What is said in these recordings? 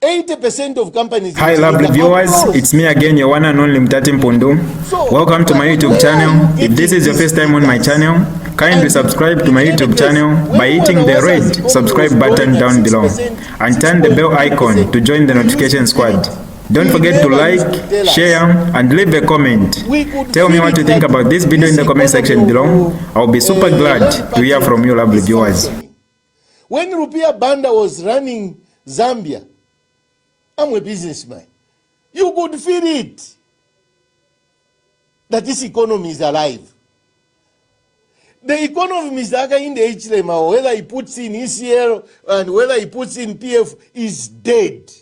80% of companies. Hi lovely viewers, it's me again, your one and only Mutati Mpundu. Welcome to my YouTube channel. If this is your first time on my channel, kindly subscribe to my YouTube channel by hitting the red subscribe button down below and turn the bell icon to join the notification squad. Don't forget to like, share and leave a comment. Tell me what you think about this video in the comment section below. I'll be super glad to hear from you lovely viewers. When Rupiah Banda was running Zambia, I'm a businessman. You could feel it that this economy is alive. The economy is in the HLM, whether he puts in ECL and whether he puts in PF, is dead.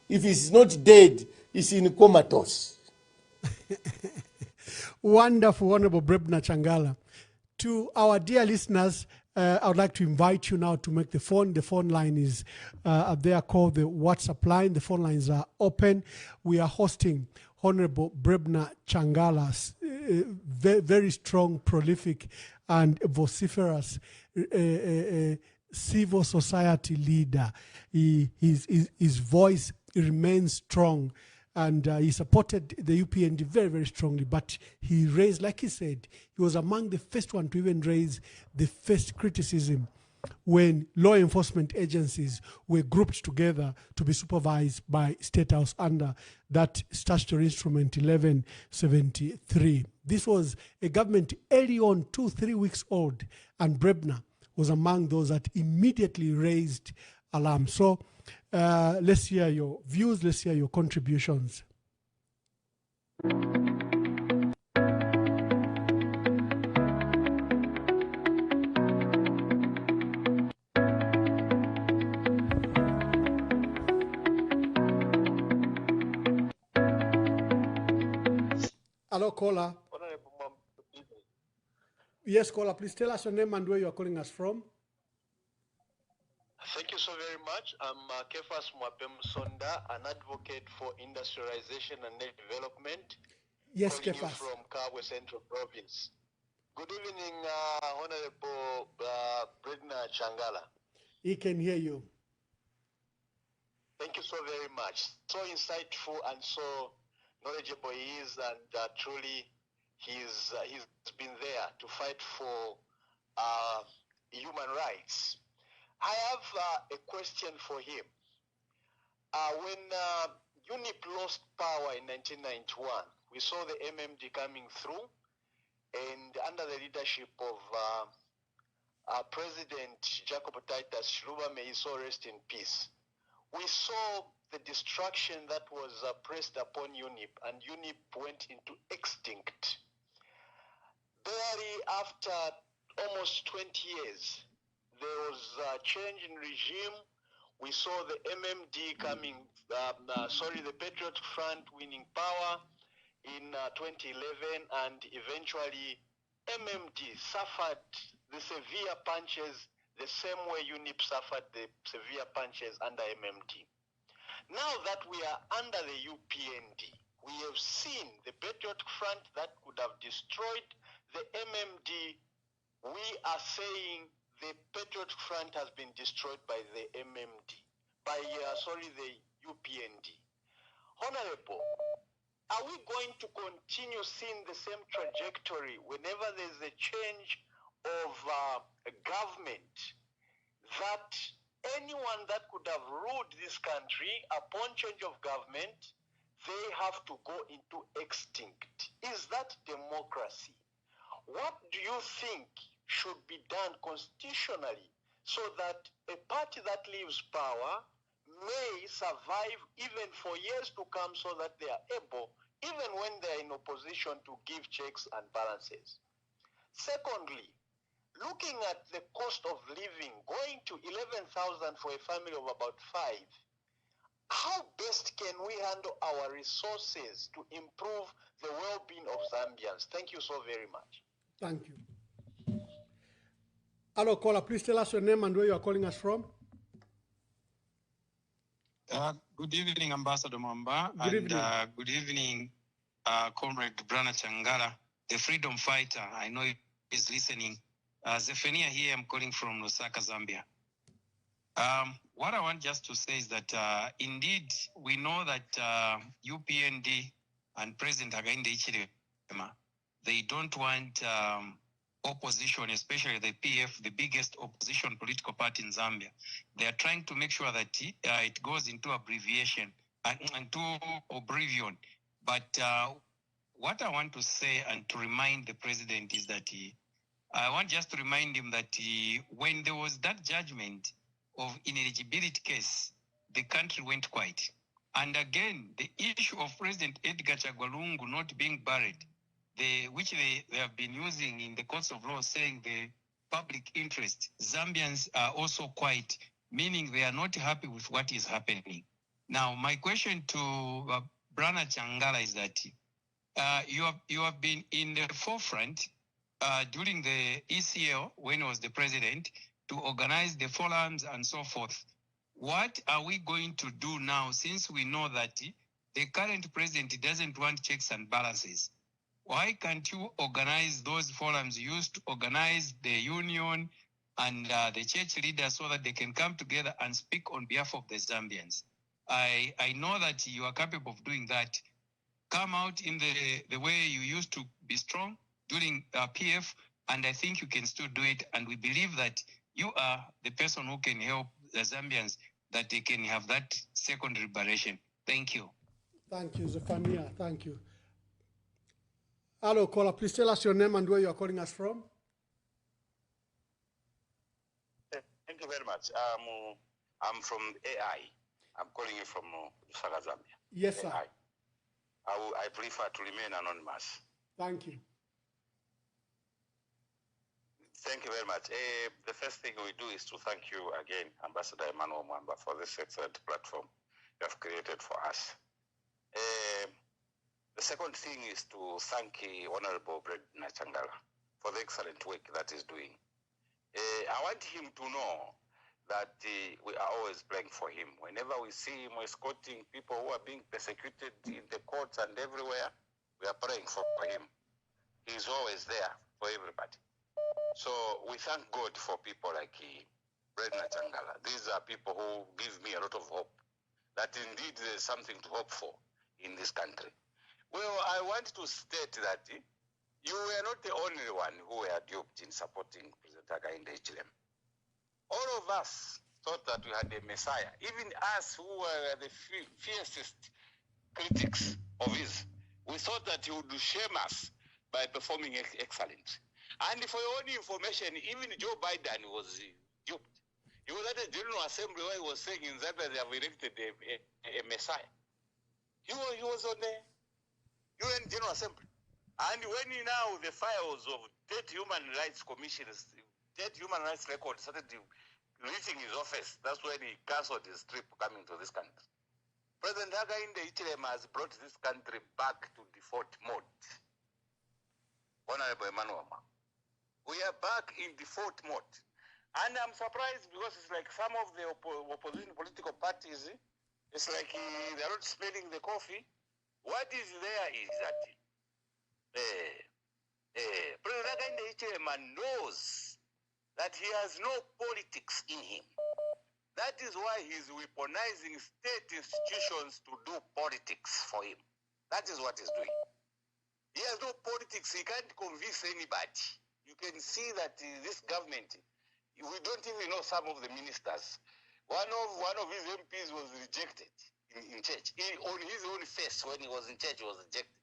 If it's not dead, it's in comatose. Wonderful, Honorable Brebna Changala. To our dear listeners, I would like to invite you now to make the phone. The phone line is there called the WhatsApp line. The phone lines are open. We are hosting Honorable Brebna Changala, very strong, prolific, and vociferous civil society leader. His voice remains strong, and he supported the UPND very, very strongly. But he raised, like he said, he was among the first one to even raise the first criticism when law enforcement agencies were grouped together to be supervised by State House under that statutory instrument 1173. This was a government early on, 2-3 weeks old, and Brebna was among those that immediately raised alarm. So let's hear your views, let's hear your contributions. Hello, caller. Yes, caller, please tell us your name and where you are calling us from. Thank you so very much. I'm Kefas Mwapem Sonda, an advocate for industrialization and net development. Yes, calling Kefas. You from Kabwe Central Province. Good evening, Honorable Brebna Changala. He can hear you. Thank you so very much. So insightful and so knowledgeable he is, and truly he's been there to fight for human rights. I have a question for him. When UNIP lost power in 1991, we saw the MMD coming through, and under the leadership of President Jacob Titus Chiluba, may his soul rest in peace, we saw the destruction that was pressed upon UNIP, and UNIP went into extinct. Barely after almost 20 years, there was a change in regime. We saw the MMD coming, the Patriot Front winning power in 2011, and eventually MMD suffered the severe punches the same way UNIP suffered the severe punches under MMD. Now that we are under the UPND, we have seen the Patriot Front that could have destroyed the MMD. We are saying the Patriot Front has been destroyed by the MMD, the UPND. Honorable, are we going to continue seeing the same trajectory whenever there's a change of a government, that anyone that could have ruled this country upon change of government, they have to go into extinct? Is that democracy? What do you think should be done constitutionally so that a party that leaves power may survive even for years to come, so that they are able, even when they are in opposition, to give checks and balances? Secondly, looking at the cost of living going to 11,000 for a family of about 5, how best can we handle our resources to improve the well-being of Zambians? Thank you so very much. Thank you. Hello, caller. Please tell us your name and where you are calling us from. Good evening, Ambassador Mamba. Good evening, Comrade Brebna Changala, the freedom fighter. I know he is listening. Zephania here. I'm calling from Lusaka, Zambia. what I want just to say is that indeed we know that UPND and President Hakainde Hichilema, they don't want opposition, especially the PF, the biggest opposition political party in Zambia. They are trying to make sure that it goes into abbreviation, into oblivion. But what I want to say and to remind the president is that I want just to remind him that when there was that judgment of ineligibility case, the country went quiet. And again, the issue of President Edgar Chagwalungu not being buried, which they have been using in the courts of law, saying the public interest. Zambians are also quiet, meaning they are not happy with what is happening. Now, my question to Brana Changala is that you have been in the forefront during the ECL, when he was the president, to organize the forums and so forth. What are we going to do now, since we know that the current president doesn't want checks and balances? Why can't you organize those forums you used to organize the union and the church leaders so that they can come together and speak on behalf of the Zambians? I know that you are capable of doing that. Come out in the way you used to be strong during PF, and I think you can still do it. And we believe that you are the person who can help the Zambians, that they can have that second liberation. Thank you. Thank you, Zephania. Thank you. Hello, caller. Please tell us your name and where you are calling us from. Thank you very much. I'm from AI. I'm calling you from Lusaka, Zambia. Yes, sir. AI. I prefer to remain anonymous. Thank you. Thank you very much. The first thing we do is to thank you again, Ambassador Emmanuel Mwamba, for this excellent platform you have created for us. The second thing is to thank Honorable Brenda Changala for the excellent work that he's doing. I want him to know that we are always praying for him. Whenever we see him escorting people who are being persecuted in the courts and everywhere, we are praying for him. He's always there for everybody. So we thank God for people like Brenda Changala. These are people who give me a lot of hope that indeed there's something to hope for in this country. Well, I want to state that you were not the only one who were duped in supporting President Hakainde Hichilema. All of us thought that we had a messiah. Even us who were the fiercest critics of his, we thought that he would shame us by performing excellent. And for your own information, even Joe Biden was duped. He was at the General Assembly where he was saying in Zambia they have elected a messiah. He was on the UN General Assembly. And when now the files of dead human rights commissions, dead human rights records started reaching his office, that's when he cancelled his trip coming to this country. President Hakainde Hichilema has brought this country back to default mode. Honorable Emmanuel, we are back in default mode. And I'm surprised because it's like some of the opposition political parties, it's like they're not smelling the coffee. What is there is that President Hakainde Hichilema knows that he has no politics in him. That is why he's weaponizing state institutions to do politics for him. That is what he's doing. He has no politics. He can't convince anybody. You can see that this government, we don't even know some of the ministers. One of his MPs was rejected in church. On his own face, when he was in church, he was rejected.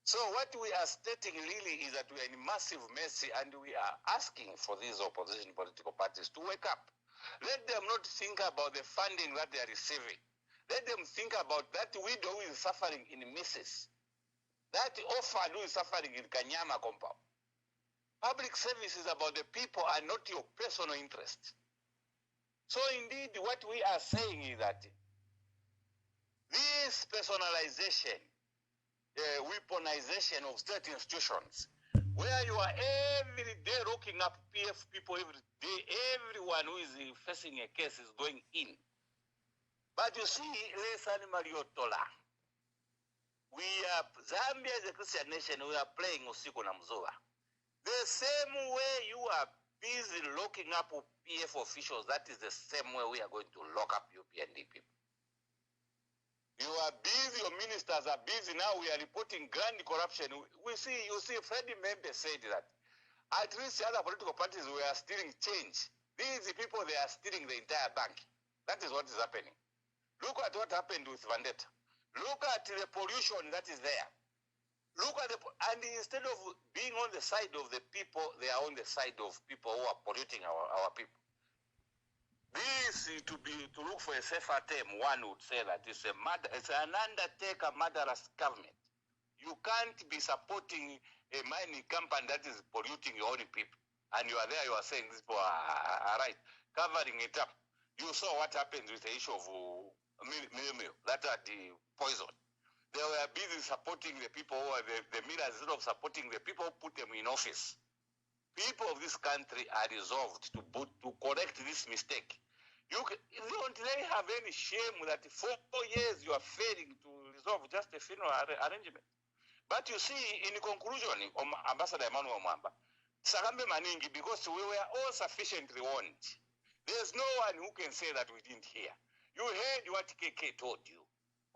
So what we are stating really is that we are in massive mess, and we are asking for these opposition political parties to wake up. Let them not think about the funding that they are receiving. Let them think about that widow who is suffering in Mrs. That orphan who is suffering in Kanyama compound. Public service is about the people and not your personal interest. So indeed, what we are saying is that this personalization, weaponization of state institutions, where you are every day locking up PF people every day, everyone who is facing a case is going in. But you see, we are, Zambia is a Christian nation, we are playing Usiku na Mzua. The same way you are busy locking up PF officials, that is the same way we are going to lock up UPND people. You are busy, your ministers are busy. Now we are reporting grand corruption. You see, Freddie Membe said that at least the other political parties were stealing change. These people, they are stealing the entire bank. That is what is happening. Look at what happened with Vendetta. Look at the pollution that is there. Look at and instead of being on the side of the people, they are on the side of people who are polluting our people. This is to look for a safer term. One would say that it's an undertaker murderous government. You can't be supporting a mining company that is polluting your own people. And you are there, you are saying these people are right, covering it up. You saw what happened with the issue of milk, that are the poison. They were busy supporting the people who are the millers instead of supporting the people who put them in office. People of this country are resolved to correct this mistake. Don't they have any shame that 4 years you are failing to resolve just a funeral arrangement? But you see, in conclusion, Ambassador Emmanuel Mwamba, Sagambe Maningi, because we were all sufficiently warned. There's no one who can say that we didn't hear. You heard what KK told you.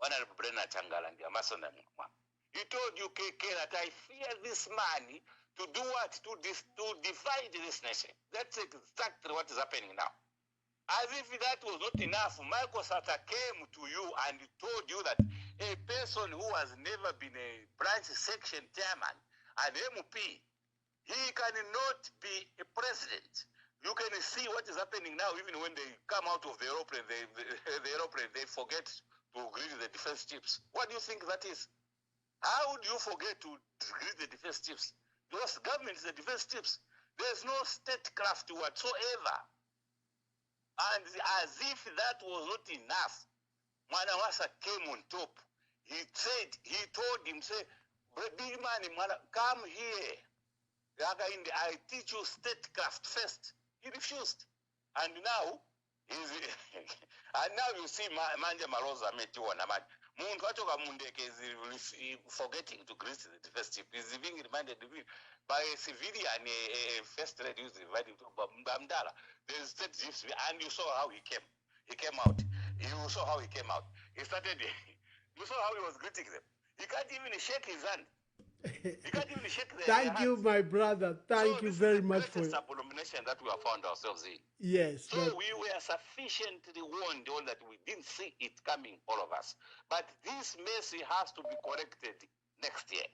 Honorable Brenna Changala and the Ambassador Mwamba. He told you, KK, that I fear this man to do what? To divide this nation. That's exactly what is happening now. As if that was not enough, Michael Sata came to you and told you that a person who has never been a branch section chairman, an MP, he cannot be a president. You can see what is happening now, even when they come out of the aeroplane, they forget to greet the defense chiefs. What do you think that is? How would you forget to greet the defense chiefs? Because government is the defense chiefs. There's no statecraft whatsoever. And as if that was not enough, Mwanawasa came on top. He told him, say, big man, come here. I teach you statecraft first. He refused. And now, and now you see Manja Maroza met you on a man. Is forgetting to greet the defense chief. He's being reminded by a civilian, a first lady who's invited to Bamdala. There's state chiefs, and you saw how he came. He came out. You saw how he came out. He started, you saw how he was greeting them. He can't even shake his hand. He can't even shake their Thank you, my brother. Thank you very much for the abomination that we have found ourselves in. Yes. So we were sufficiently warned on that we didn't see it coming, all of us. But this mercy has to be corrected next year.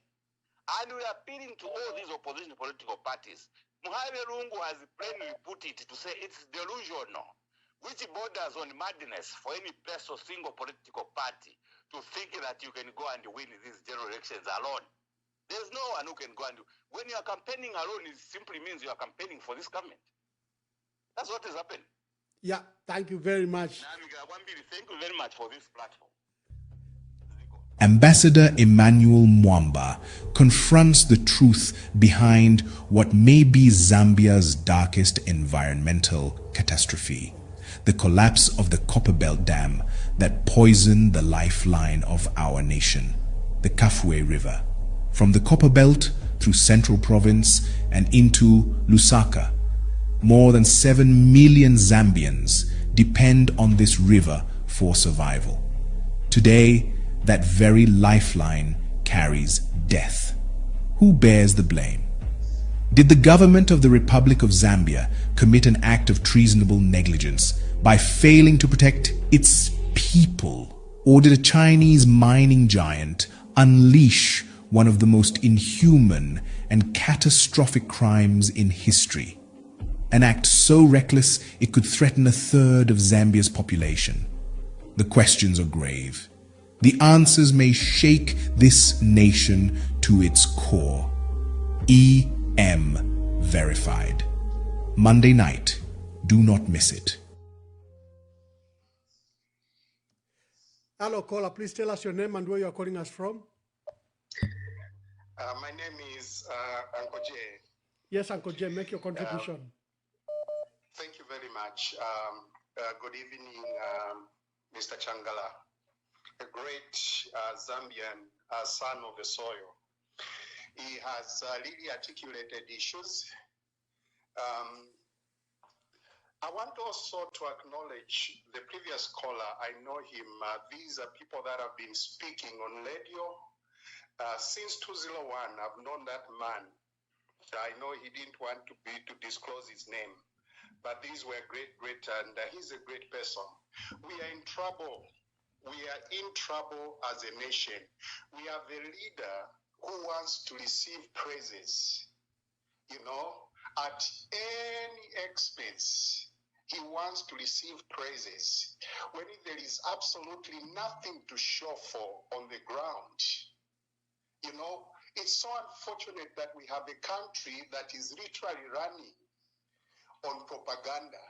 And we are appealing to all these opposition political parties. Muhare Lungu has plainly put it to say it's delusional, which borders on madness for any person or single political party to think that you can go and win these general elections alone. There's no one who can go and do. When you are campaigning alone, it simply means you are campaigning for this government. That's what has happened. Yeah, thank you very much. Thank you very much for this platform. Ambassador Emmanuel Mwamba confronts the truth behind what may be Zambia's darkest environmental catastrophe, the collapse of the Copperbelt Dam that poisoned the lifeline of our nation, the Kafue River. From the Copperbelt through Central Province and into Lusaka, more than 7 million Zambians depend on this river for survival. Today, that very lifeline carries death. Who bears the blame? Did the government of the Republic of Zambia commit an act of treasonable negligence by failing to protect its people? Or did a Chinese mining giant unleash one of the most inhuman and catastrophic crimes in history? An act so reckless it could threaten 1/3 of Zambia's population. The questions are grave. The answers may shake this nation to its core. EM verified. Monday night. Do not miss it. Hello, caller. Please tell us your name and where you are calling us from. My name is Uncle Jay. Yes, Uncle Jay, make your contribution. Thank you very much. Good evening, Mr. Changala, a great Zambian son of the soil. He has really articulated issues. I want also to acknowledge the previous caller. I know him. These are people that have been speaking on radio since 201. I've known that man. I know he didn't want to disclose his name, but these were great, and he's a great person. We are in trouble. We are in trouble as a nation. We have a leader who wants to receive praises, at any expense. He wants to receive praises when there is absolutely nothing to show for on the ground. It's so unfortunate that we have a country that is literally running on propaganda.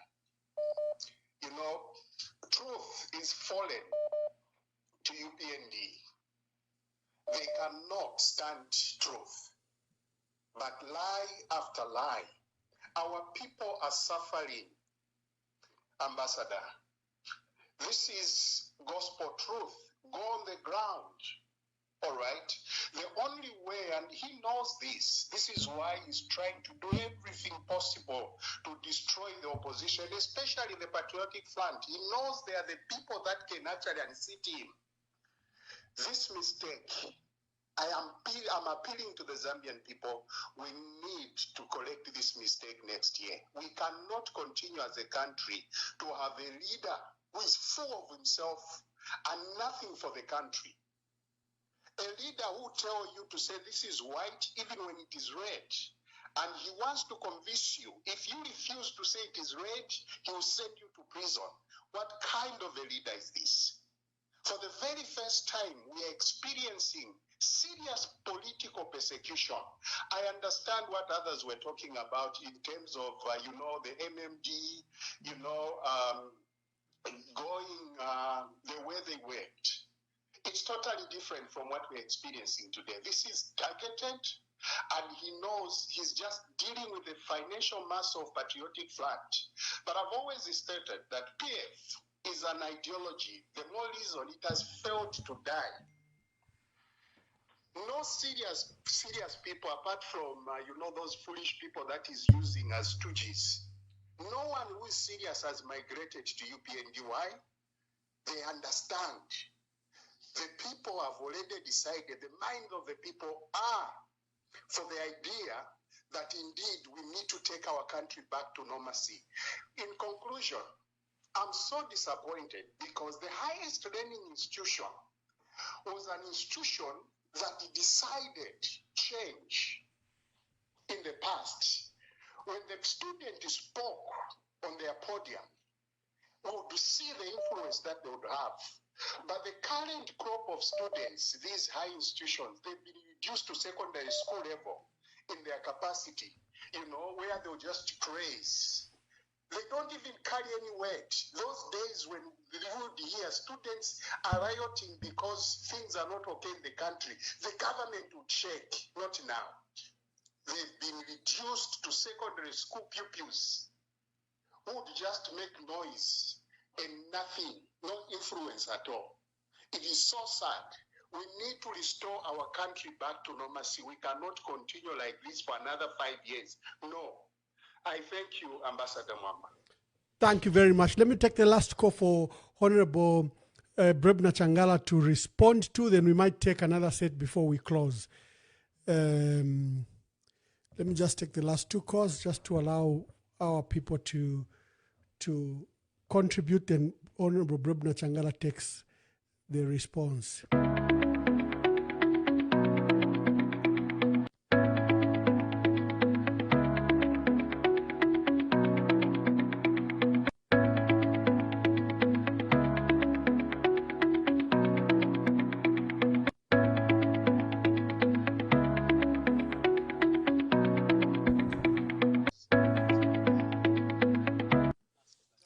Truth is fallen to UPND. They cannot stand truth, but lie after lie. Our people are suffering, Ambassador. This is gospel truth. Go on the ground. All right? The only way, and he knows this, this is why he's trying to do everything possible to destroy the opposition, especially the Patriotic Front. He knows they are the people that can actually unseat him. This mistake, I'm appealing to the Zambian people, we need to correct this mistake next year. We cannot continue as a country to have a leader who is full of himself and nothing for the country. A leader who tells you to say this is white even when it is red. And he wants to convince you. If you refuse to say it is red, he will send you to prison. What kind of a leader is this? For the very first time, we are experiencing serious political persecution. I understand what others were talking about in terms of, the MMD, going the way they went. It's totally different from what we're experiencing today. This is targeted, and he knows he's just dealing with the financial mass of Patriotic Front. But I've always stated that PF is an ideology. The more reason it has failed to die. No serious people, apart from, those foolish people that is using as stooges. No one who is serious has migrated to UPND. Why? They understand. The people have already decided, the mind of the people are for the idea that indeed we need to take our country back to normalcy. In conclusion, I'm so disappointed because the highest learning institution was an institution that decided change in the past. When the student spoke on their podium, we would see the influence that they would have. But the current crop of students, these high institutions, they've been reduced to secondary school level in their capacity, where they'll just praise. They don't even carry any weight. Those days when you would hear students are rioting because things are not okay in the country, the government would shake. Not now. They've been reduced to secondary school pupils who would just make noise and nothing, no influence at all. It is so sad. We need to restore our country back to normalcy. We cannot continue like this for another 5 years. No. I thank you, Ambassador Mwamba. Thank you very much. Let me take the last call for Honorable Brebna Changala to respond to, then we might take another set before we close. Let me just take the last two calls just to allow our people to contribute, then Honorable Brebna Changala takes the response.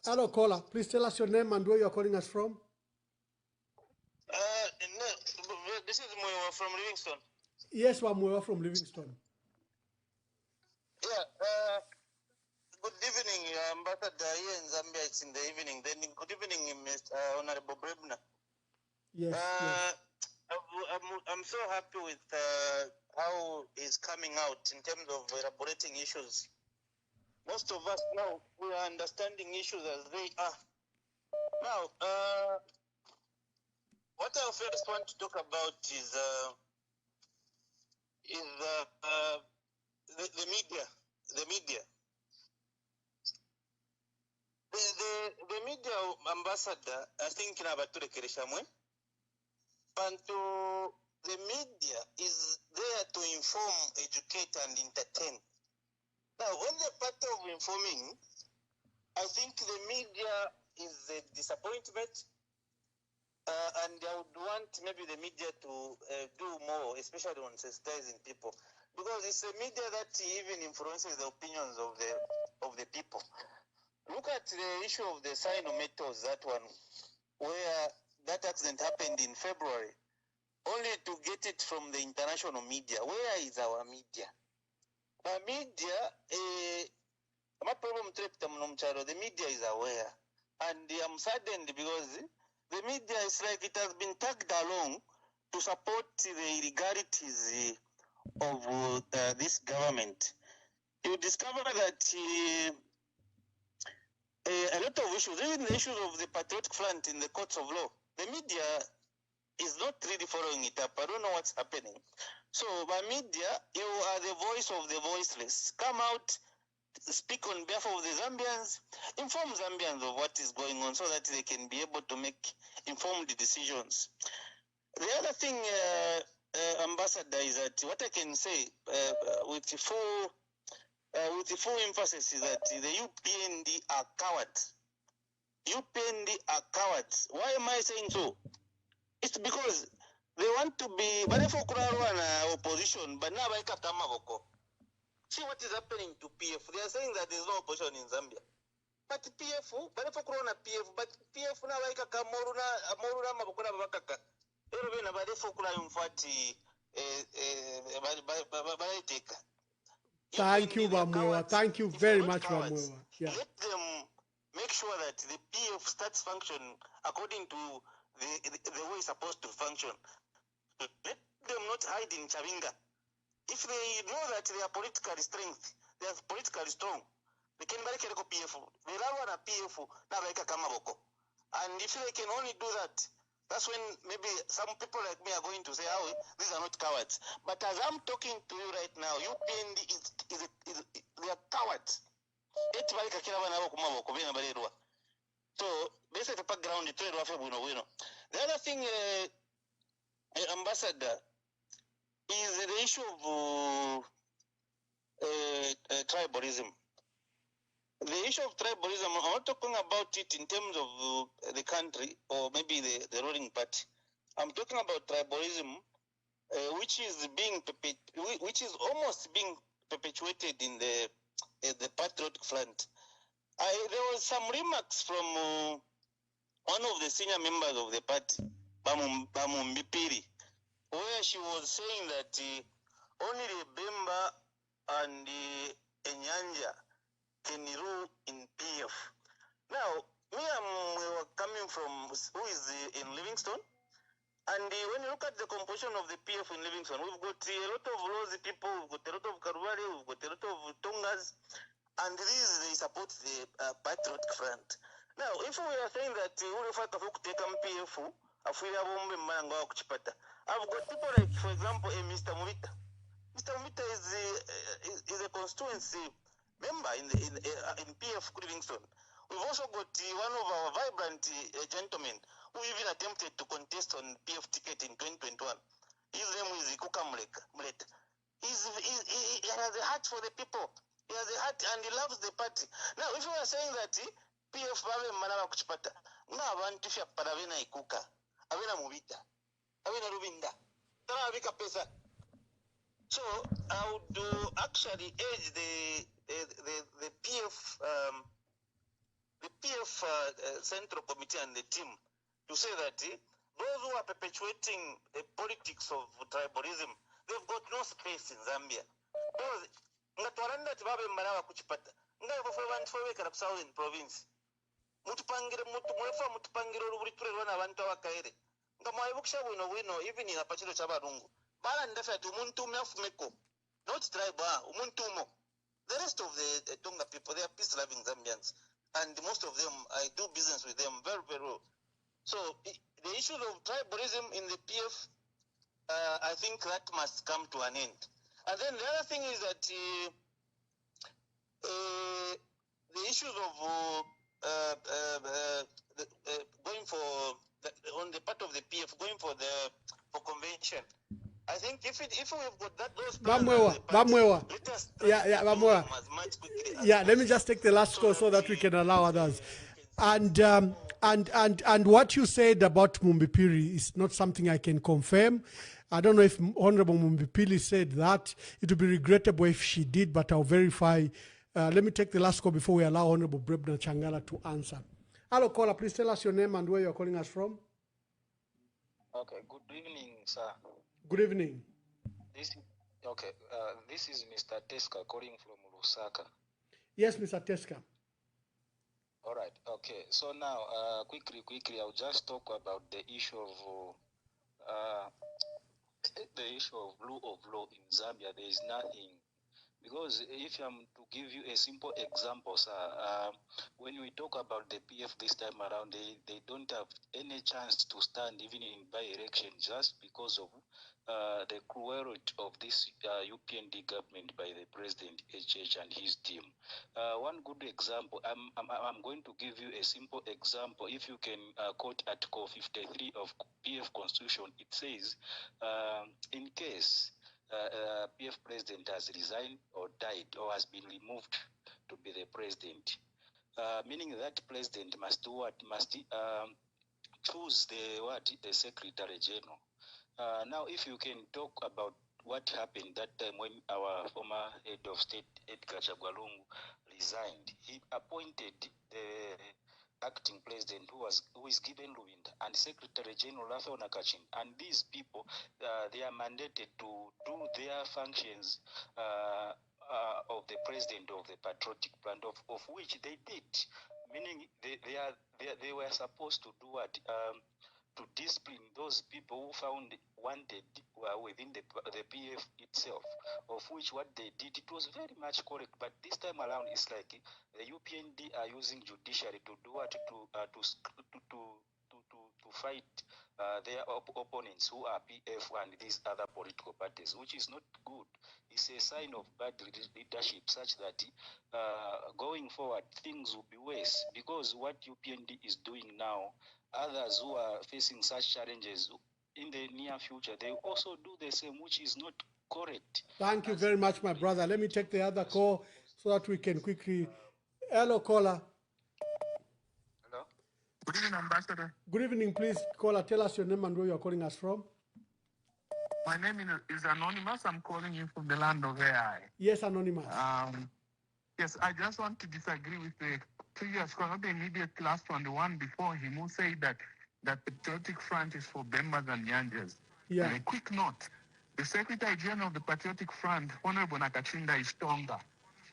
Hello, caller. Please tell us your name and where you are calling us from. This is Mwewa from Livingston. Yes, I'm Mwewa from Livingston. Yeah. Good evening, Ambassador. Here in Zambia, it's in the evening. Then good evening, Mr. Honorable Brebna. Yes. I'm so happy with how he's coming out in terms of elaborating issues. most of us now, we are understanding issues as they are. Now, what I first want to talk about is the media. The media. The media ambassador, I think, the media is there to inform, educate, and entertain. Now, on the part of informing, I think the media is a disappointment, and I would want maybe the media to do more, especially on sensitizing people, because it's a media that even influences the opinions of the people. Look at the issue of the cyanometals, that one, where that accident happened in February, only to get it from the international media. Where is our media? Our media, my problem the media is aware. And I'm saddened because the media is like it has been tagged along to support the illegalities of this government. You discover that a lot of issues, even the issues of the Patriotic Front in the courts of law, the media is not really following it up. I don't know what's happening. So by media, you are the voice of the voiceless. Come out, speak on behalf of the Zambians, inform Zambians of what is going on so that they can be able to make informed decisions. The other thing, Ambassador, is that what I can say with full emphasis is that the UPND are cowards. UPND are cowards. Why am I saying so? It's because they want to be opposition, but now I can't. See what is happening to PF. They are saying that there is no opposition in Zambia. But PF, but PF now I can't moruna mabukuna bakaka. Everybody but fokula umfati Thank you, Bamwewa. Thank you very much, Bamwewa. Yeah. Let them make sure that the PF starts function according to the way it's supposed to function. Let them not hide in Chavinga. If they know that they are politically strength, they are politically strong, they can buy a PF. They run a PF now like a Kamaboko. And if they can only do that, that's when maybe some people like me are going to say, oh, these are not cowards. But as I'm talking to you right now, UPND they are cowards. So, basically, background, the other thing, Ambassador, is the issue of tribalism. The issue of tribalism, I'm not talking about it in terms of the country or maybe the ruling party. I'm talking about tribalism, which is almost being perpetuated in the Patriotic Front. There was some remarks from one of the senior members of the party, Bamumbipiri, where she was saying that only the Bemba and the Enyanja can rule in PF. Now, we were coming from who is in Livingstone, and when you look at the composition of the PF in Livingstone, we've got a lot of Lozi people, we've got a lot of Karubari, we've got a lot of Tongas, and they support the Patriotic Front. Now, if we are saying that I've got people like, for example, Mr. Muvita. Mr. Muvita is a constituency member in PF Livingstone. We've also got one of our vibrant gentlemen who even attempted to contest on PF ticket in 2021. His name is Kuka Muleta. He has a heart for the people. He has a heart and he loves the party. Now, if you are saying that PF Bave Manava Kuchipata, now I want to share Paravena Ikuka, Avena Muvita, Avena Rubinda, Taravika Pesa. So I would actually urge the PF Central Committee and the team to say that those who are perpetuating the politics of tribalism, they've got no space in Zambia. Because ngatwaranda tibabe manawa kuchipata ngabo for southern province mutupangire mutupangire olubulitule lwana abantu abakaire ngamwayibukisha wino even in apachiro chabarungu bala ndafa tu umuntu umafumeko not tribe umuntu umo the rest of the Tonga people, they are peace-loving Zambians, and most of them, I do business with them very, very well. So the issue of tribalism in the PF, I think that must come to an end. And then the other thing is that the issues of going for on the part of the PF, going for convention. I think if we've got those Bamwewa. Yeah, Bamwewa. Yeah, let me just take the last call so that we can allow others. And what you said about Mumbipiri is not something I can confirm. I don't know if Honorable Mumbipili said that. It would be regrettable if she did, but I'll verify. Let me take the last call before we allow Honorable Brebna Changala to answer. Hello, caller. Please tell us your name and where you're calling us from. Okay. Good evening, sir. Good evening. This is Mr. Teska calling from Lusaka. Yes, Mr. Teska. All right. Okay. So now, quickly, I'll just talk about the issue of rule of law in Zambia. There is nothing. Because if I'm to give you a simple example, sir, when we talk about the PF this time around, they don't have any chance to stand even in by-election just because of the cruelty of this UPND government by the President HH and his team. One good example, I'm going to give you a simple example. If you can quote Article 53 of PF Constitution, it says, in case PF president has resigned or died or has been removed to be the president, meaning that president must do what? Must choose the secretary general. Now, if you can talk about what happened that time when our former head of state, Edgar Chagwalungu, resigned, he appointed the acting president who is given Luwinda and Secretary General Rafael Nakachin. And these people, they are mandated to do their functions of the president of the patriotic front, of which they did. Meaning they were supposed to do what? To discipline those people who found wanted within the PF itself, of which what they did, it was very much correct. But this time around, it's like the UPND are using judiciary to do what? To fight their opponents who are PF and these other political parties, which is not good. It's a sign of bad leadership, such that going forward things will be worse, because what UPND is doing now, others who are facing such challenges in the near future, they also do the same, which is not correct. Thank you very much, my brother. Let me take the other call so that we can quickly. Hello, caller. Hello. Good evening, Ambassador. Good evening, please. Caller, tell us your name and where you're calling us from. My name is Anonymous. I'm calling you from the land of AI. Yes, Anonymous. Yes, I just want to disagree with the previous caller, not the immediate last one, the one before him, who said that the Patriotic Front is for Bembas and Nyanjas. Yeah. And a quick note, the Secretary General of the Patriotic Front, Honorable Nakachinda, is Tonga.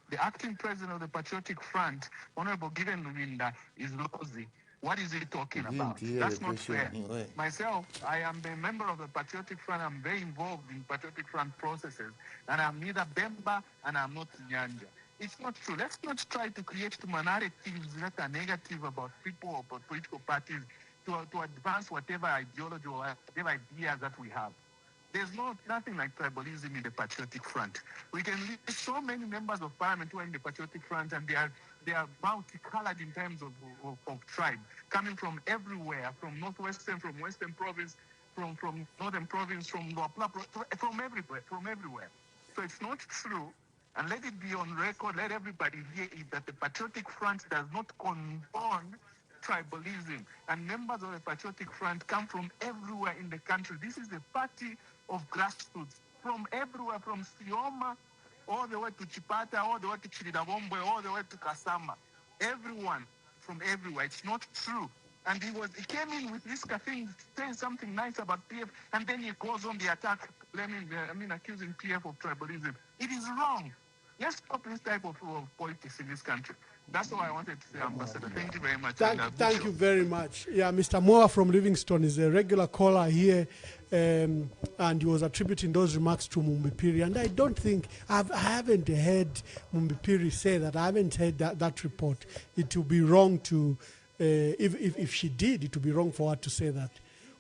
The acting president of the Patriotic Front, Honorable Given Luwinda, is Lozi. What is he talking about? That's not fair. Myself, I am a member of the Patriotic Front. I'm very involved in Patriotic Front processes. And I'm neither Bemba and I'm not Nyanja. It's not true. Let's not try to create narratives that are negative about people or about political parties to advance whatever ideology or whatever ideas that we have. There's nothing like tribalism in the Patriotic Front. We can list so many members of parliament who are in the Patriotic Front, and they are multicolored in terms of tribe, coming from everywhere, from Northwestern, from Western Province, from Northern Province, from everywhere. So it's not true, and let it be on record, let everybody hear it, that the Patriotic Front does not condone tribalism, and members of the Patriotic Front come from everywhere in the country. This is a party of grassroots from everywhere, from Sioma all the way to Chipata, all the way to Chiridabombwe, all the way to Kasama. Everyone from everywhere. It's not true. And he came in with this thing, saying something nice about PF, and then he goes on the attack, accusing PF of tribalism. It is wrong. Let's stop this type of politics in this country. That's all I wanted to say, Ambassador. Thank you very much. Thank you very much. Yeah, Mr. Moa from Livingston is a regular caller here, and he was attributing those remarks to Mumbipiri. And I don't think, I haven't heard Mumbipiri say that. I haven't heard that report. It would be wrong to, if she did, it would be wrong for her to say that.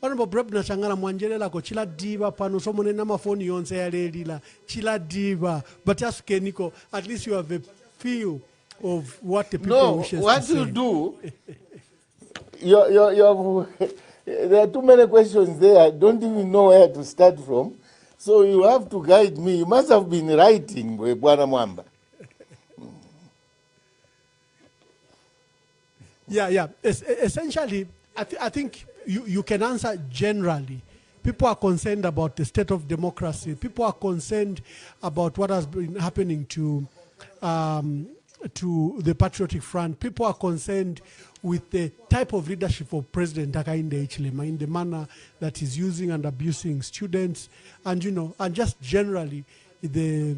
Honorable Brebna Changala mwanjelela ko chila diva pano so mone nama phone yonse ya lelila chila diva, but ask Nico, at least you have a feel of what the people wishes what to say. you do, you have, there are too many questions there. I don't even know where to start from. So you have to guide me. You must have been writing, Bwana Mwamba. Yeah. Essentially, I think you can answer generally. People are concerned about the state of democracy. People are concerned about what has been happening to the Patriotic Front. People are concerned with the type of leadership of President Hakainde Hichilema in the manner that he's using and abusing students, and and just generally the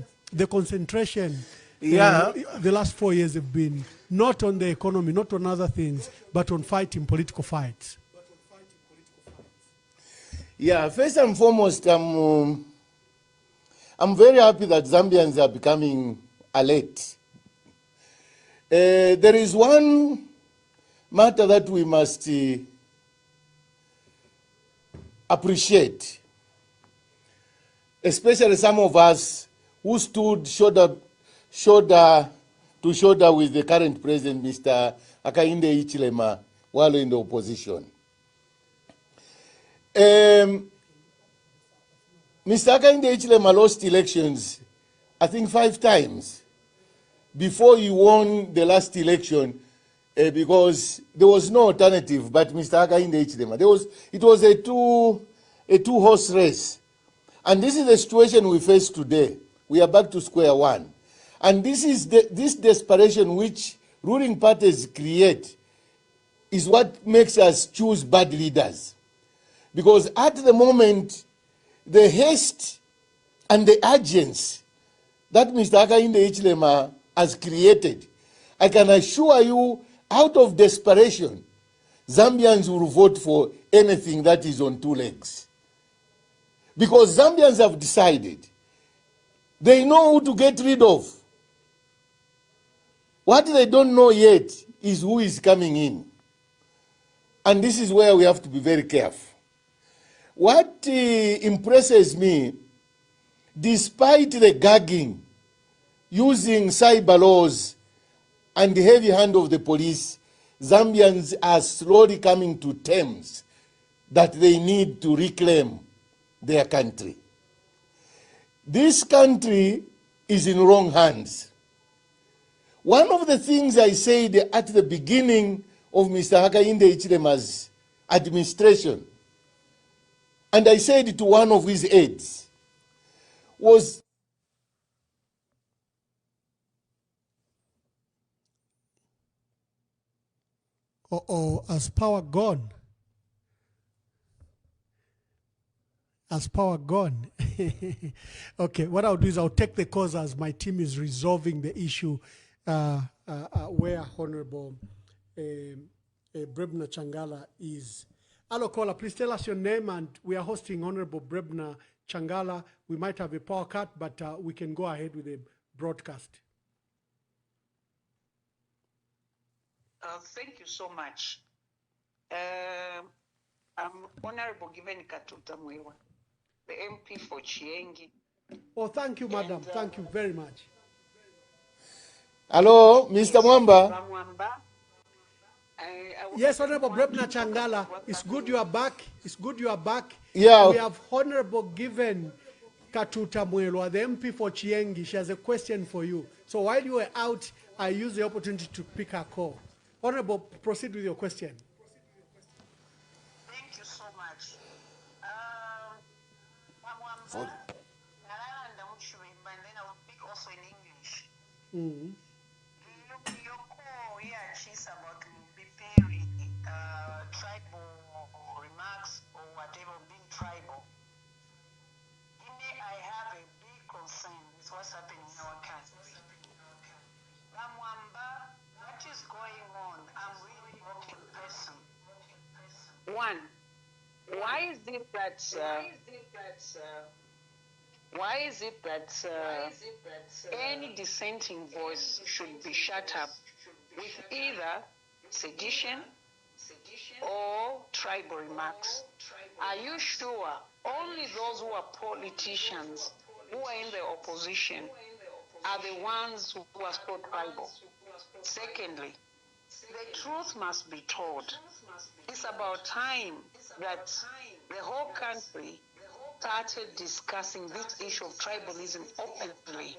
concentration. The last 4 years have been not on the economy, not on other things, but on fighting political fights. Yeah, first and foremost, I'm very happy that Zambians are becoming alert. There is one matter that we must appreciate, especially some of us who stood shoulder to shoulder with the current president, Mr. Hakainde Hichilema, while in the opposition. Mr. Hakainde Hichilema lost elections, I think 5 times, before he won the last election, because there was no alternative but Mr. Hakainde Hichilema. It was a two-horse race. And this is the situation we face today. We are back to square one. And this is this desperation which ruling parties create is what makes us choose bad leaders. Because at the moment, the haste and the urgency that Mr. Hakainde Hichilema has created, I can assure you, out of desperation, Zambians will vote for anything that is on 2 legs. Because Zambians have decided. They know who to get rid of. What they don't know yet is who is coming in. And this is where we have to be very careful. What impresses me, despite the gagging, using cyber laws and the heavy hand of the police, Zambians are slowly coming to terms that they need to reclaim their country. This country is in wrong hands. One of the things I said at the beginning of Mr. Hakainde Hichilema's administration, and I said it to one of his aides, was has power gone? Has power gone? Okay, what I'll do is I'll take the cause as my team is resolving the issue where Honorable Brebna Changala is. Hello, caller, please tell us your name, and we are hosting Honorable Brebna Changala. We might have a power cut, but we can go ahead with the broadcast. Thank you so much. I'm Honorable Given Katuta Mwewa, the MP for Chiengi. Oh, thank you, madam. Thank you very much. Hello, Mr. Mwamba. Yes, Honorable Brebna Changala, it's good you are back. It's good you are back. Yeah. We have Honorable Given Katuta Mwelwa, the MP for Chiengi. She has a question for you. So while you were out, I used the opportunity to pick her call. Honorable, proceed with your question. Thank you so much. And then I will speak also in English. Mm-hmm. Your call here, she's about Mupipiri, tribal remarks or whatever, being tribal. I have a big concern with what's happening in our country. Ramwamba, what is going on? I'm really a broken person. One, Why is it that any dissenting voice should be shut up with either sedition or tribal remarks? Are you sure only those who are politicians who are in the opposition are the ones who are so tribal? Secondly, the truth must be told. It's about time that the whole country started discussing this issue of tribalism openly.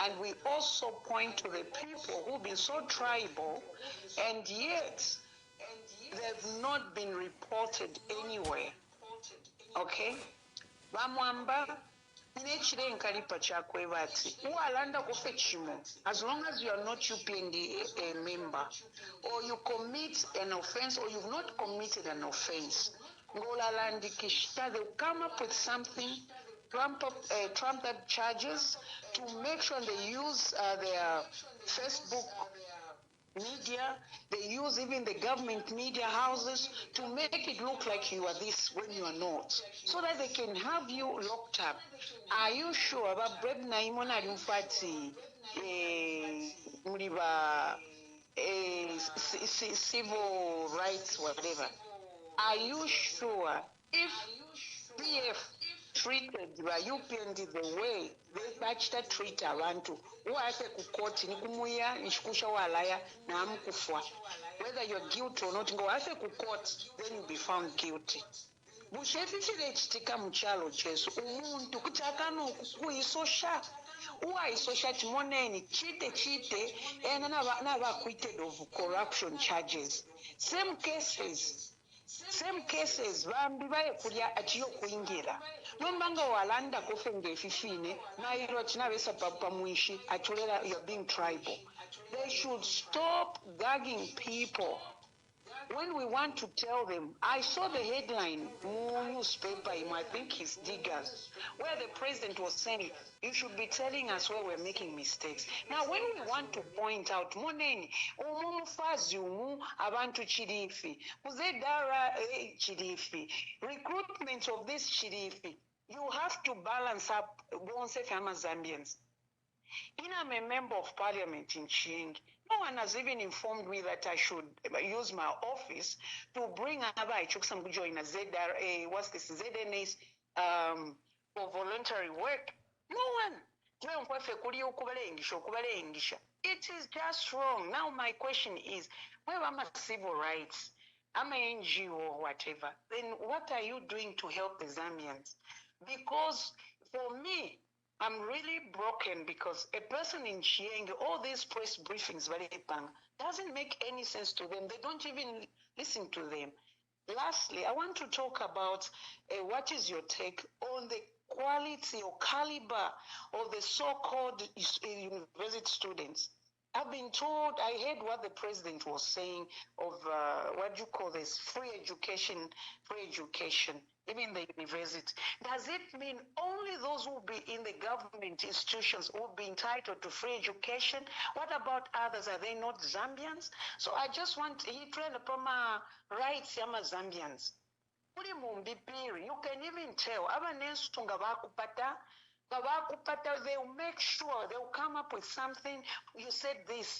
And we also point to the people who've been so tribal, and yet they've not been reported anywhere. Okay? Bamwamba, nechirenkalipa chakweva ati uwalanda kufe chimo as long as you are not UPND a member, or you commit an offense or you've not committed an offense, ngolalandikishita, they'll come up with something, trump up charges to make sure they use their Facebook media, they use even the government media houses to make it look like you are this when you are not, so that they can have you locked up. Are you sure about Brebna Imona Lumfati, civil rights, whatever? Are you sure if PF treated by UPND the way they bachita treat abantu uwase kukoti nikumuya nishikusha walaya na amkufwa, whether you're guilty or not, go ase kukoti, then you'll be found guilty. Bushefichire chitika muchalo chesu umuntu kuchakano kuisosha uwaisosha timoneni chite and never acquitted of corruption charges. Same cases bambi baye kulya atiyo kuingira nombanga walanda kofenge fifine na iro china besa papa mwishi atulera, you're being tribal. They should stop gagging people. When we want to tell them, I saw the headline newspaper, I think it's Diggers, where the president was saying, you should be telling us where we're making mistakes. Now, when we want to point out, moneni, umufazi abantu chirifi, uzedara chirifi, recruitment of this chirifi, you have to balance up, once Zambians. I'm a member of parliament in Chieng. No one has even informed me that I should use my office to bring I took some join a ZRA, what's this, ZNAs for voluntary work. No one. It is just wrong. Now my question is, well, I'm a civil rights, I'm an NGO or whatever, then what are you doing to help the Zambians? Because for me, I'm really broken because a person in Chieng, all these press briefings doesn't make any sense to them. They don't even listen to them. Lastly, I want to talk about what is your take on the quality or caliber of the so-called university students. I've been told, I heard what the president was saying of what do you call this, free education, even in the university. Does it mean only those who will be in the government institutions will be entitled to free education? What about others? Are they not Zambians? So I just want, he trained upon my rights, Yama Zambians. You can even tell, they'll make sure they'll come up with something. You said this,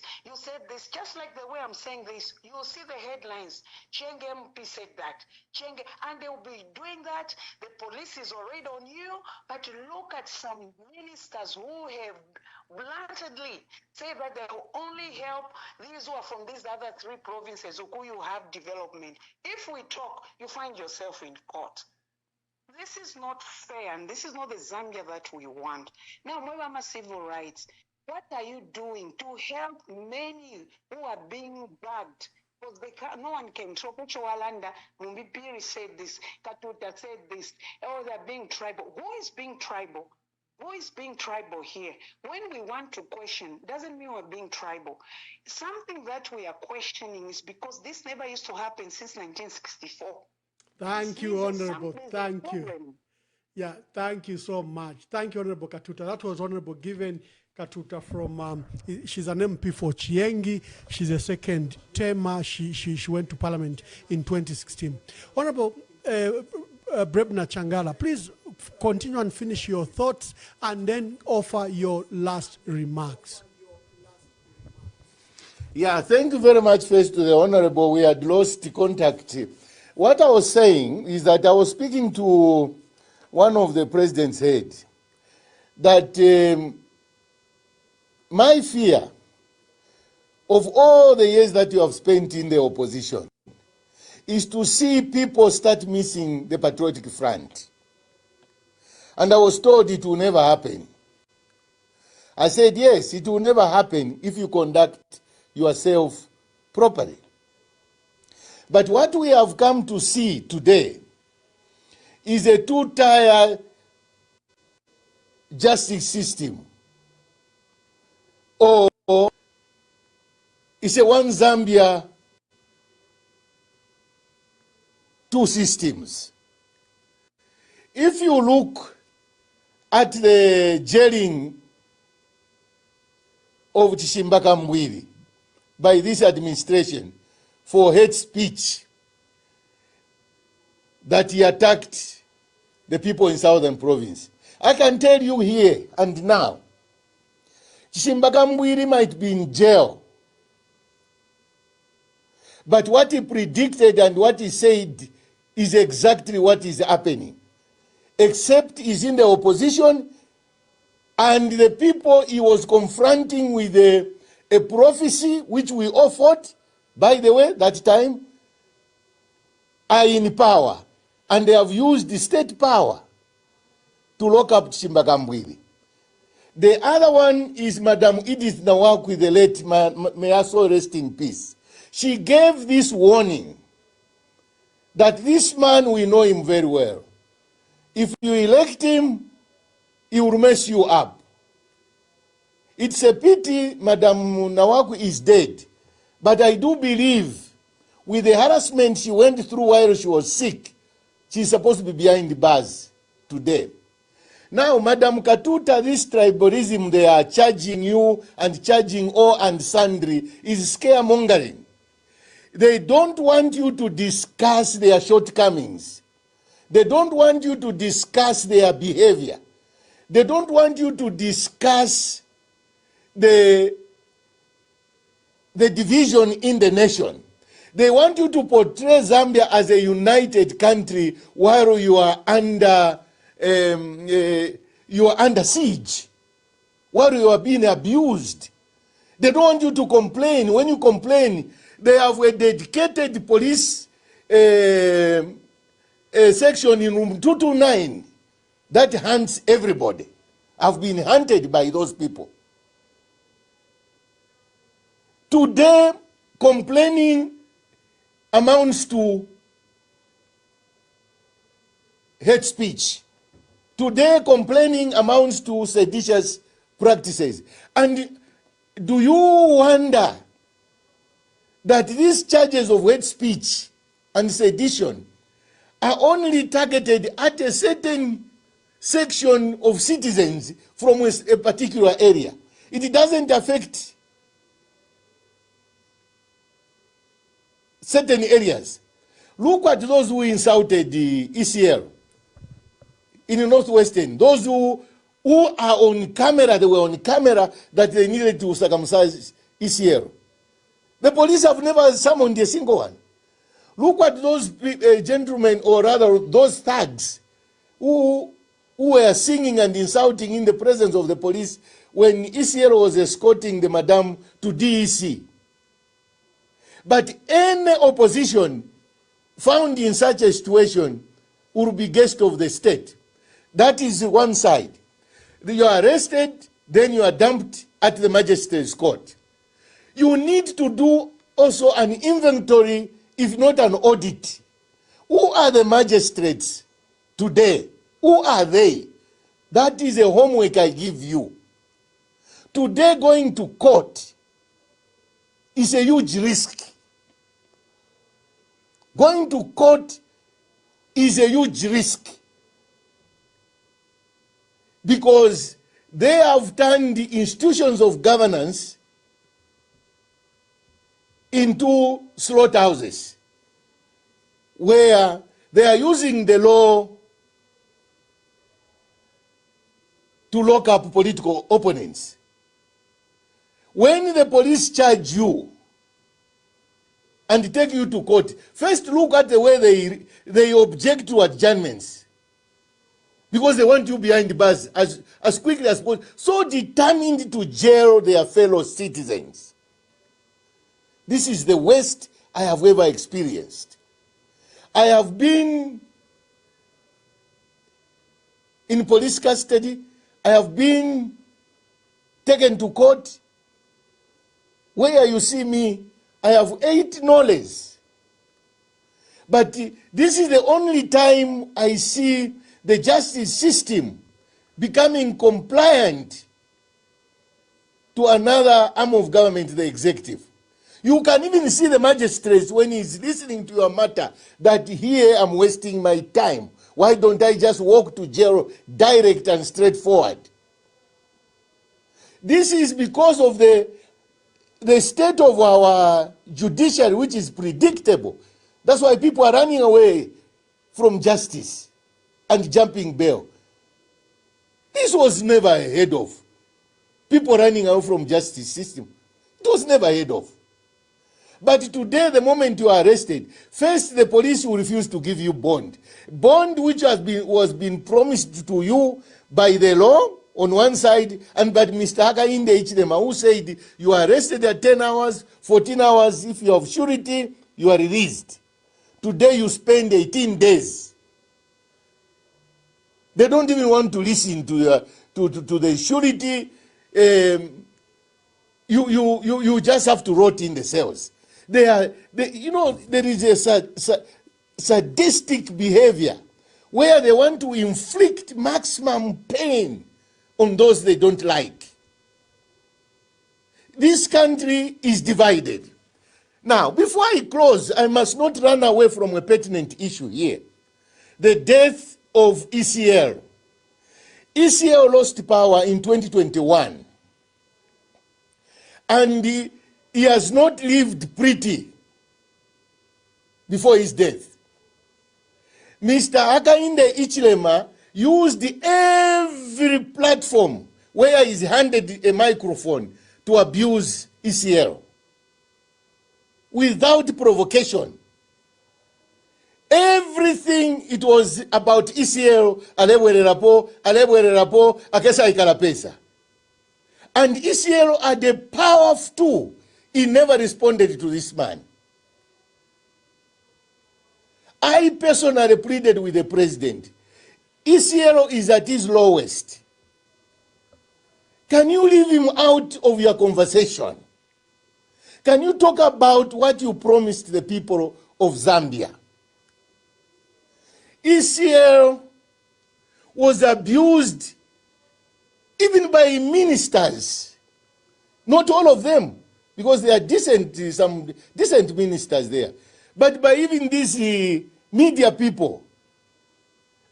just like the way I'm saying this. You'll see the headlines. Chenge MP said that. Chenge, and they'll be doing that. The police is already on you. But look at some ministers who have bluntly said that they will only help these who are from these other three provinces who you have development. If we talk, you find yourself in court. This is not fair, and this is not the Zambia that we want. Now, Mwema civil rights, what are you doing to help many who are being bugged? Because no one can talk. Walanda, Mumbipiri said this, Katuta said this. Oh, they're being tribal. Who is being tribal? Who is being tribal here? When we want to question, doesn't mean we're being tribal. Something that we are questioning is because this never used to happen since 1964. Thank you, Honorable. Thank you. Yeah, thank you so much. Thank you, Honorable Katuta. That was Honorable Given Katuta from, she's an MP for Chiengi. She's a second termer. She went to Parliament in 2016. Honorable, Brebna Changala, please continue and finish your thoughts and then offer your last remarks. Yeah, thank you very much first to the Honorable. We had lost contact. What I was saying is that I was speaking to one of the president's head that my fear of all the years that you have spent in the opposition is to see people start missing the patriotic front. And I was told it will never happen. I said, yes, it will never happen if you conduct yourself properly. But what we have come to see today is a two-tier justice system, or it's a one Zambia, two systems. If you look at the jailing of Tshimbaka Mbwili by this administration for hate speech that he attacked the people in Southern Province, I can tell you here and now, Tshimbaka Mbwili might be in jail. But what he predicted and what he said is exactly what is happening. Except he's in the opposition and the people he was confronting with a prophecy which we all fought, by the way, that time, are in power. And they have used the state power to lock up Tshimbaka Mbwili. The other one is Madam Edith Nawakwi, the late, may her soul rest in peace. She gave this warning that this man, we know him very well. If you elect him, he will mess you up. It's a pity Madam Nawakwi is dead. But I do believe with the harassment she went through while she was sick, she's supposed to be behind the bars today. Now, Madam Katuta, this tribalism they are charging you and charging all and sundry is scaremongering. They don't want you to discuss their shortcomings. They don't want you to discuss their behavior. They don't want you to discuss the division in the nation. They want you to portray Zambia as a united country while you are under siege, while you are being abused. They don't want you to complain. When you complain, they have a dedicated police section in room 229 that hunts everybody. I've been hunted by those people. Today, complaining amounts to hate speech. Today, complaining amounts to seditious practices. And do you wonder that these charges of hate speech and sedition are only targeted at a certain section of citizens from a particular area? It doesn't affect certain areas. Look at those who insulted the ECL in the Northwestern. Those who are on camera, they were on camera that they needed to circumcise ECL. The police have never summoned a single one. Look at those gentlemen, or rather those thugs, who were singing and insulting in the presence of the police when ECL was escorting the madam to DEC. But any opposition found in such a situation will be guest of the state. That is one side. You are arrested, then you are dumped at the magistrate's court. You need to do also an inventory, if not an audit. Who are the magistrates today? Who are they? That is a homework I give you. Today, going to court is a huge risk. Going to court is a huge risk because they have turned the institutions of governance into slaughterhouses where They are using the law to lock up political opponents. When the police charge you and take you to court, first look at the way they object to adjournments, because they want you behind the bars as quickly as possible, so determined to jail their fellow citizens. This is the worst I have ever experienced. I have been in police custody. I have been taken to court. Where you see me, I have 8 knowledge. But this is the only time I see the justice system becoming compliant to another arm of government, the executive. You can even see the magistrate when he's listening to your matter that here I'm wasting my time. Why don't I just walk to jail direct and straightforward? This is because of the state of our judiciary, which is predictable. That's why people are running away from justice and jumping bail. This was never heard of. People running away from justice system. It was never heard of. But today, the moment you are arrested, first the police will refuse to give you bond. Bond which was been promised to you by the law on one side, and but Mr. Hakainde Hichilema, who said you are arrested at 10 hours, 14 hours, if you have surety, you are released. Today you spend 18 days. They don't even want to listen to the surety. You just have to rot in the cells. There is a sadistic behavior where they want to inflict maximum pain on those they don't like. This country is divided. Now, before I close, I must not run away from a pertinent issue here. The death of ECL. ECL lost power in 2021. And he has not lived pretty before his death. Mr. Hakainde Hichilema used every platform where he's handed a microphone to abuse ECL without provocation. Everything it was about ECL, alebwere rapo, akesa ikalapesa. And ECL had a powerful tool. He never responded to this man. I personally pleaded with the president. ECL is at his lowest. Can you leave him out of your conversation? Can you talk about what you promised the people of Zambia? ECL was abused even by ministers. Not all of them, because there are some decent ministers there. But by even these media people,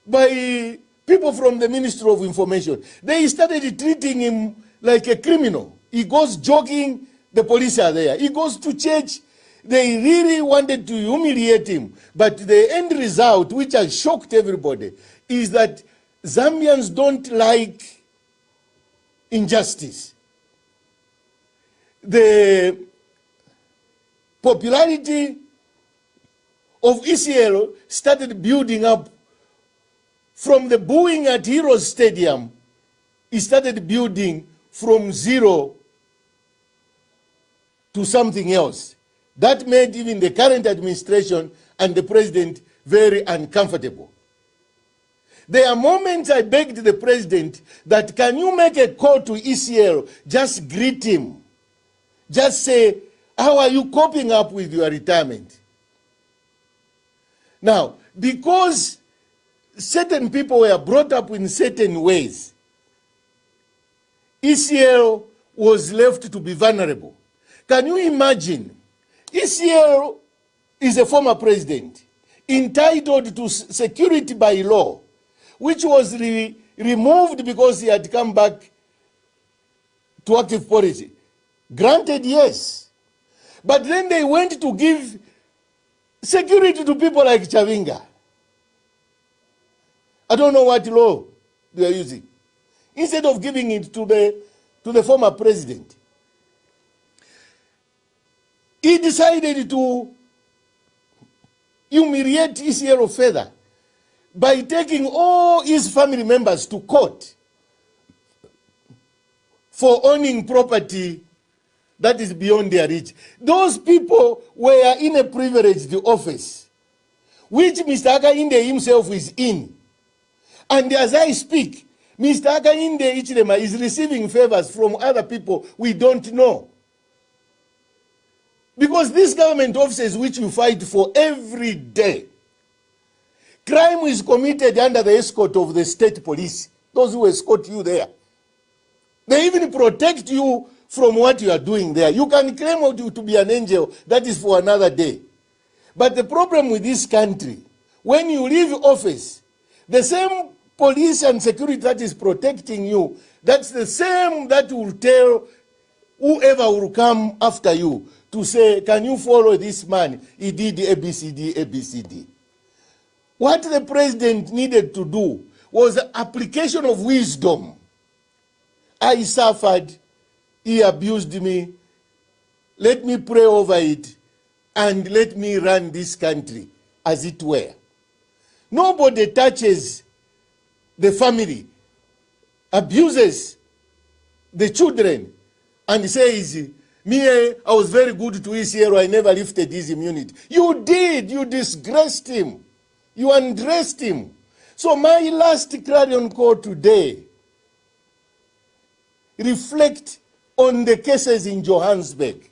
by people from the Ministry of Information, they started treating him like a criminal. He goes jogging, the police are there. He goes to church, they really wanted to humiliate him. But the end result, which has shocked everybody, is that Zambians don't like injustice. The popularity of ECL started building up from the booing at Heroes Stadium. It started building from zero to something else. That made even the current administration and the president very uncomfortable. There are moments I begged the president that can you make a call to ECL, just greet him. Just say, how are you coping up with your retirement? Now, because certain people were brought up in certain ways, ECL was left to be vulnerable. Can you imagine? ECL is a former president entitled to security by law, which was removed because he had come back to active policy. Granted, yes. But then they went to give security to people like Chavinga. I don't know what law they are using. Instead of giving it to the former president, he decided to humiliate ECL further by taking all his family members to court for owning property that is beyond their reach. Those people were in a privileged office, which Mr. Hakainde himself is in. And as I speak, Mr. Hakainde Hichilema is receiving favors from other people we don't know. Because these government offices which you fight for every day, crime is committed under the escort of the state police, those who escort you there. They even protect you from what you are doing there. You can claim to be an angel, that is for another day. But the problem with this country, when you leave office, the same police and security that is protecting you, that's the same that will tell whoever will come after you to say, can you follow this man? He did ABCD, ABCD. What the president needed to do was application of wisdom. I suffered, he abused me, let me pray over it, and let me run this country as it were. Nobody touches the family, abuses the children, and says, me, I was very good to ECL, I never lifted his immunity. You did, you disgraced him, you undressed him. So my last clarion call today reflect on the cases in Johannesburg.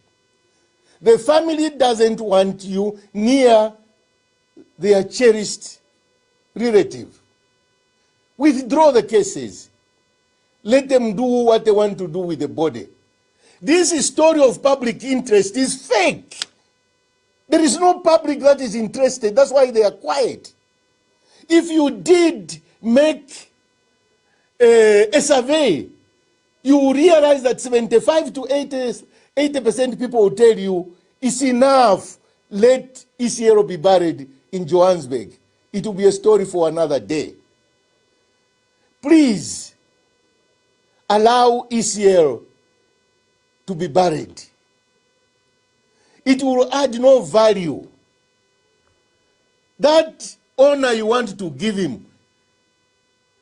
The family doesn't want you near their cherished relative. Withdraw the cases. Let them do what they want to do with the body. This story of public interest is fake. There is no public that is interested. That's why they are quiet. If you did make a survey, you will realize that 75 to 80% people will tell you, it's enough, let ECL be buried in Johannesburg. It will be a story for another day. Please, allow ECL to be buried. It will add no value. That honor you want to give him,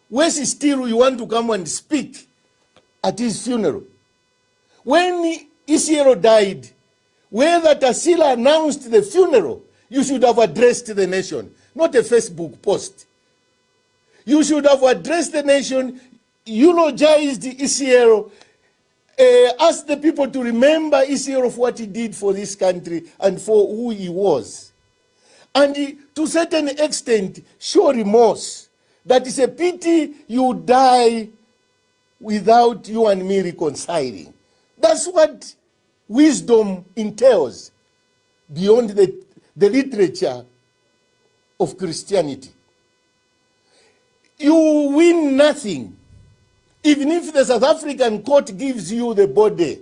where's still you want to come and speak at his funeral. When ECL died, whether Tassila announced the funeral, you should have addressed the nation, not a Facebook post. You should have addressed the nation, eulogized ECL, asked the people to remember ECL of what he did for this country and for who he was. And to a certain extent, show remorse. That is a pity you die without you and me reconciling. That's what wisdom entails beyond the literature of Christianity. You win nothing. Even if the South African court gives you the body,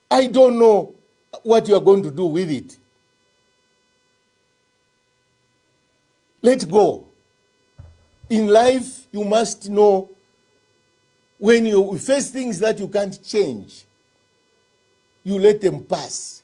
I don't know what you are going to do with it. Let go. In life, you must know when you face things that you can't change, you let them pass.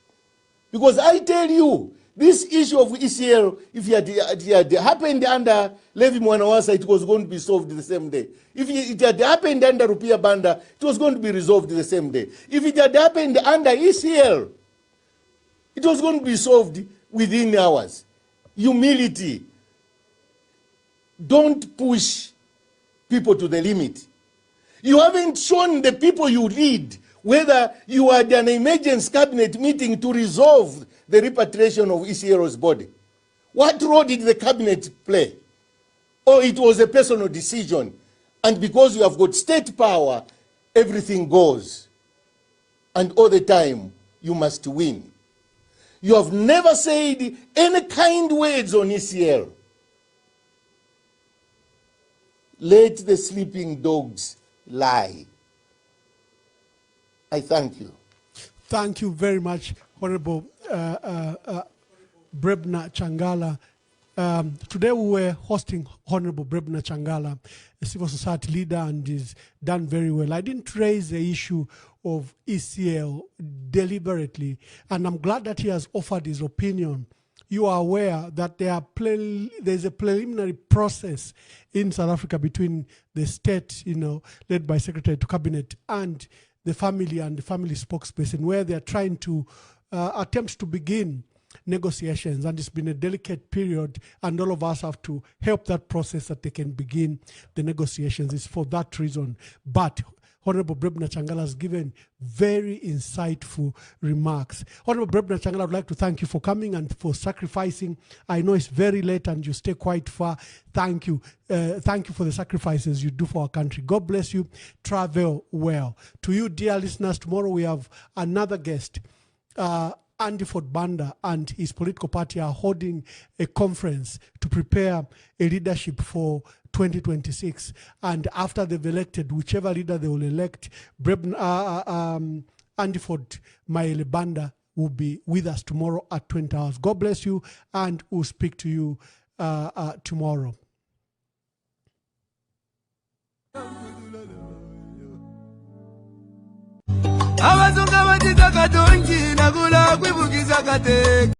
Because I tell you, this issue of ECL, if it had happened under Levi Mwanawasa, it was going to be solved the same day. If it had happened under Rupia Banda, it was going to be resolved the same day. If it had happened under ECL, it was going to be solved within hours. Humility. Don't push people to the limit. You haven't shown the people you lead whether you had an emergency cabinet meeting to resolve the repatriation of ECL's body. What role did the cabinet play? Or it was a personal decision, and because you have got state power, everything goes. And all the time, you must win. You have never said any kind words on ECL. Let the sleeping dogs lie. I thank you. Thank you very much, Honorable Brebna Changala. Today we were hosting Honorable Brebna Changala, a civil society leader, and is done very well. I didn't raise the issue of ECL deliberately, and I'm glad that he has offered his opinion. You are aware that there's a preliminary process in South Africa between the state, led by Secretary to Cabinet, and the family spokesperson, where they are trying to attempt to begin negotiations, and it's been a delicate period, and all of us have to help that process that they can begin the negotiations. It's for that reason. But Honorable Brebna Changala has given very insightful remarks. Honorable Brebna Changala, I would like to thank you for coming and for sacrificing. I know it's very late and you stay quite far. Thank you. Thank you for the sacrifices you do for our country. God bless you. Travel well. To you, dear listeners, tomorrow we have another guest. Andy Ford Banda and his political party are holding a conference to prepare a leadership for 2026. And after they've elected, whichever leader they will elect, Andy Ford Maele Banda will be with us tomorrow at 20 hours. God bless you, and we'll speak to you tomorrow.